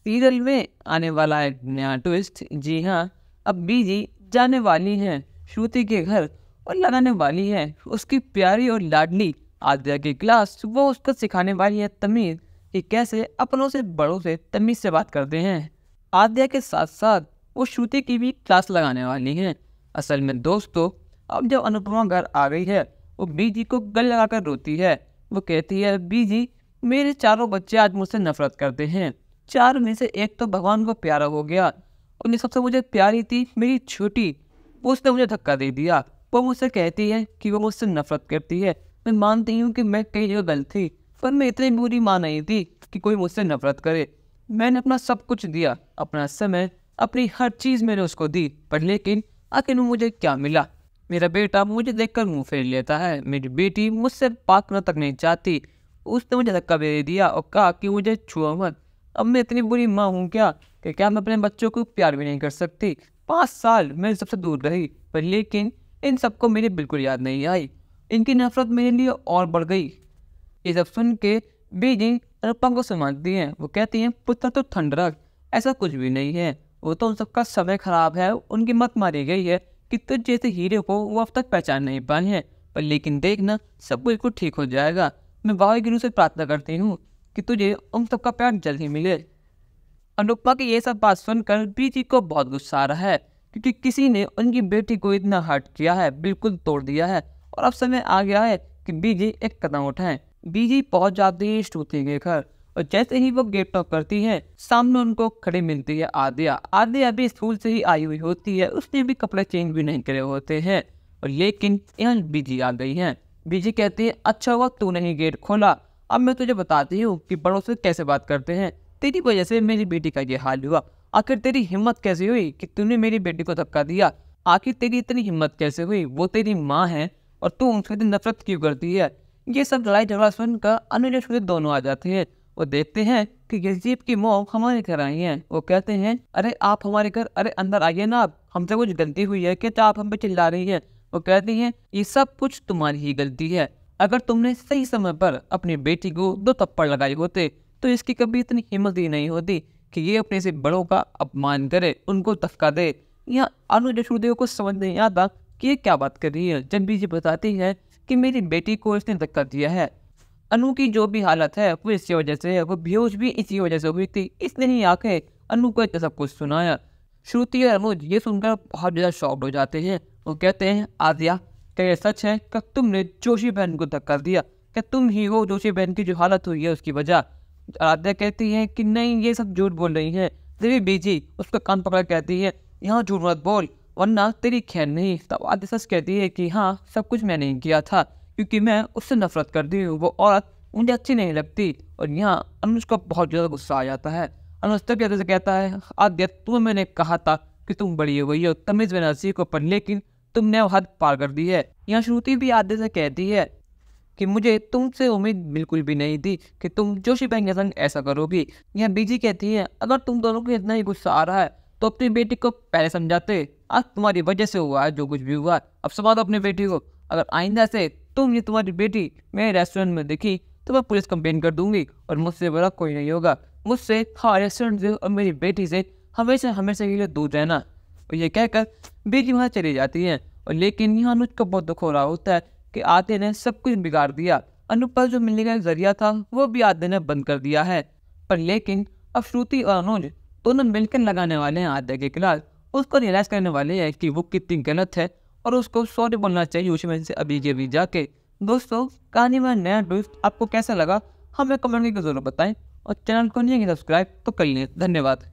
Serial में आने वाला है नया ट्विस्ट। जी हाँ, अब बीजी जाने वाली हैं श्रुति के घर और लगाने वाली है उसकी प्यारी और लाडली आद्या की क्लास। वो उसको सिखाने वाली है तमीज़ कि कैसे अपनों से बड़ों से तमीज़ से बात करते हैं। आद्या के साथ साथ वो श्रुति की भी क्लास लगाने वाली हैं। असल में दोस्तों, अब जब अनुपमा घर आ गई है, वो बीजी को गले लगाकर रोती है। वो कहती है, बीजी मेरे चारों बच्चे आज मुझसे नफरत करते हैं। चार में से एक तो भगवान को प्यारा हो गया, और सबसे मुझे प्यारी थी मेरी छोटी, वो उसने मुझे धक्का दे दिया। वो मुझसे कहती है कि वो मुझसे नफरत करती है। मैं मानती हूँ कि मैं कई जगह गलत थी, पर मैं इतनी बुरी माँ नहीं थी कि कोई मुझसे नफरत करे। मैंने अपना सब कुछ दिया, अपना समय, अपनी हर चीज़ मैंने उसको दी, पर लेकिन आखिर में मुझे क्या मिला? मेरा बेटा मुझे देखकर मुंह फेर लेता है, मेरी बेटी मुझसे बात करना तक नहीं चाहती। उसने मुझे धक्का दे दिया और कहा कि मुझे छुआ मत। अब मैं इतनी बुरी माँ हूँ क्या कि क्या मैं अपने बच्चों को प्यार भी नहीं कर सकती? 5 साल मैं सबसे दूर रही, पर लेकिन इन सबको मेरी बिल्कुल याद नहीं आई। इनकी नफरत मेरे लिए और बढ़ गई। ये सब सुन के बीजी अनुपमा को समझती हैं। वो कहती हैं, पुत्र तो ठंड रख, ऐसा कुछ भी नहीं है। वो तो उन सबका समय खराब है, उनकी मत मारी गई है कि तुझ जैसे हीरे को वो अब तक पहचान नहीं पाए हैं। पर लेकिन देखना, सब बिल्कुल ठीक हो जाएगा। मैं वाहिगुरु से प्रार्थना करती हूँ कि तुझे उन सबका प्यार जल्द ही मिले। अनुपमा की ये सब बात सुनकर बीजी को बहुत गुस्सा आ रहा है, क्योंकि किसी ने उनकी बेटी को इतना हर्ट किया है, बिल्कुल तोड़ दिया है। और अब समय आ गया है कि बीजी एक कदम उठाएं। बीजी पहुंच जाती है श्रुति के घर, और जैसे ही वो गेट टॉक करती है, सामने उनको खड़ी मिलती है आद्या। आद्या अभी स्कूल से ही आई हुई होती है, उसने भी कपड़े चेंज भी नहीं करे होते हैं, और लेकिन यहाँ बीजी आ गई है। बीजी कहती है, अच्छा हुआ तूने ही गेट खोला। अब मैं तुझे बताती हूँ कि बड़ों से कैसे बात करते हैं। तेरी वजह से मेरी बेटी का ये हाल हुआ। आखिर तेरी हिम्मत कैसे हुई कि तूने मेरी बेटी को धक्का दिया? आखिर तेरी इतनी हिम्मत कैसे हुई? वो तेरी माँ है और तू उनसे नफरत क्यों करती है? ये सब लड़ाई झगड़ा सुनकर अनुज और श्रुति दोनों आ जाते हैं। वो देखते हैं कि यजीब की मौत हमारे घर आई है। वो कहते हैं, अरे आप हमारे घर, अरे अंदर आइए ना आप, हमसे कुछ गलती हुई है क्या आप हम पे चिल्ला रही है? वो कहती हैं, ये सब कुछ तुम्हारी ही गलती है। अगर तुमने सही समय पर अपनी बेटी को 2 थप्पड़ लगाए होते तो इसकी कभी इतनी हिम्मत ही नहीं होती कि ये अपने से बड़ों का अपमान करे, उनको धक्का दे। यहाँ अनुज श्रुति को समझ नहीं आता कि ये क्या बात कर रही है। जब बीजी बताती है कि मेरी बेटी को इसने धक्का दिया है, अनु की जो भी हालत है वो इसी वजह से है, वो बेहोश भी इसी वजह से हुई थी, इसने ही आके अनु को इतना सब कुछ सुनाया। श्रुति और अनुज ये सुनकर बहुत ज़्यादा शॉक्ड हो जाते हैं। वो कहते हैं, आद्या क्या ये सच है? क्या तुमने जोशी बहन को धक्का दिया? क्या तुम ही हो जोशी बहन की जो हालत हुई है उसकी वजह? आद्या कहती है कि नहीं, ये सब झूठ बोल रही है। देवी बीजी उसका कान पकड़ कहती है, यहाँ झूठ मत बोल वरना तेरी खैर नहीं। तब आद्या सच कहती है कि हाँ, सब कुछ मैंने ही किया था, क्योंकि मैं उससे नफरत करती हूँ, वो औरत मुझे अच्छी नहीं लगती। और यहाँ अनुज को बहुत ज़्यादा गुस्सा आ जाता है। अनुज तब कहते से कहता है, आद्या तुम्हें मैंने कहा था कि तुम बड़ी हो गई हो, तमीज़ में नसीब को, पर लेकिन तुमने हद पार कर दी है। यहाँ श्रुति भी आद्या से कहती है कि मुझे तुमसे उम्मीद बिल्कुल भी नहीं थी कि तुम जोशी बहन के संग ऐसा करोगी। यहाँ बीजी कहती है, अगर तुम दोनों को इतना ही गुस्सा आ रहा है तो अपनी बेटी को पहले समझाते। आज तुम्हारी वजह से हुआ है जो कुछ भी हुआ, अब संभालो अपनी बेटी को। अगर आइंदा से तुम ये तुम्हारी बेटी मेरे रेस्टोरेंट में देखी तो मैं पुलिस कंप्लेन कर दूंगी, और मुझसे बड़ा कोई नहीं होगा। मुझसे, हाँ, रेस्टोरेंट से और मेरी बेटी से हमेशा हमेशा के लिए दूर रहना। और ये कहकर बीजी वहाँ चली जाती है। और लेकिन यहाँ अनुज को बहुत दुख हो रहा होता है कि आद्या ने सब कुछ बिगाड़ दिया। अनु पर जो मिलने का जरिया था वो भी आद्या ने बंद कर दिया है। पर लेकिन अब श्रुति और अनुज दोनों मिलकर लगाने वाले हैं आद्या के खिलाफ। उसको रियलाइज करने वाले हैं कि वो कितनी गलत है, और उसको सॉरी बोलना चाहिए उसी में से अभी के अभी जाके। दोस्तों, कहानी में नया ट्विस्ट आपको कैसा लगा हमें कमेंट करके जरूर बताएं, और चैनल को नहीं सब्सक्राइब तो कर लें। धन्यवाद।